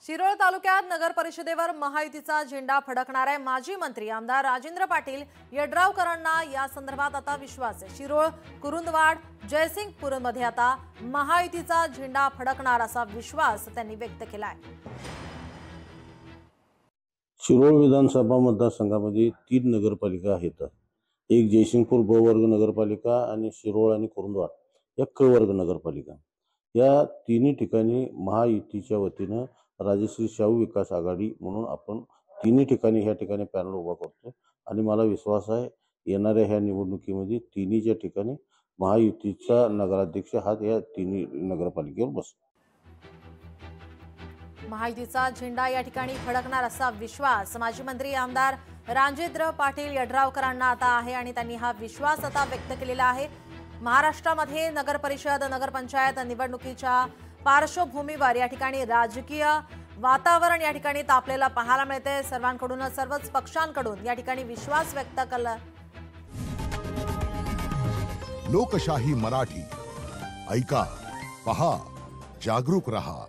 शिरोळ तालुक्यात नगर परिषदेवर महायुतीचा झेंडा फडकणार आहे। माजी मंत्री आमदार राजेंद्र पाटील यड्रावकरांना या संदर्भात आता विश्वास आहे। शिरोळ, कुरुंदवाड, जयसिंगपूरमध्ये आता महायुतीचा झेंडा फडकणार असा विश्वास त्यांनी व्यक्त केलाय। शिरोळ विधानसभा मतदारसंघामध्ये 3 नगरपालिका आहेत। एक जयसिंगपूर ब वर्ग नगरपालिका आणि शिरोळ आणि कुरुंदवाड या क वर्ग नगरपालिका। या तिन्ही ठिकाणी महायुतीच्या वतीने राजश्री शाहू विकास आघाडी म्हणून आपण तिन्ही ठिकाणी ह्या ठिकाणी पॅनल उभा करतो आणि मला विश्वास आहे येणाऱ्या ह्या निवडणुकीमध्ये तिन्हीच्या ठिकाणी महायुतीचा नगराध्यक्ष हात या तिन्ही नगरपालिकेवर बसतो। महायुतीचा झेंडा या ठिकाणी फडकणार असा विश्वास माजी मंत्री आमदार राजेंद्र पाटील यड्रावकरांना आता आहे आणि त्यांनी हा विश्वास आता व्यक्त केलेला आहे। महाराष्ट्रामध्ये नगर परिषद, नगरपंचायत निवडणुकीच्या पार्श्वभूमीवर या ठिकाणी राजकीय वातावरण या ठिकाणी तापलेला पाहायला मिळते। सर्वांकडून, सर्वच पक्षांकडून या ठिकाणी विश्वास व्यक्त केला। लोकशाही मराठी ऐका, पहा, जागरूक रहा।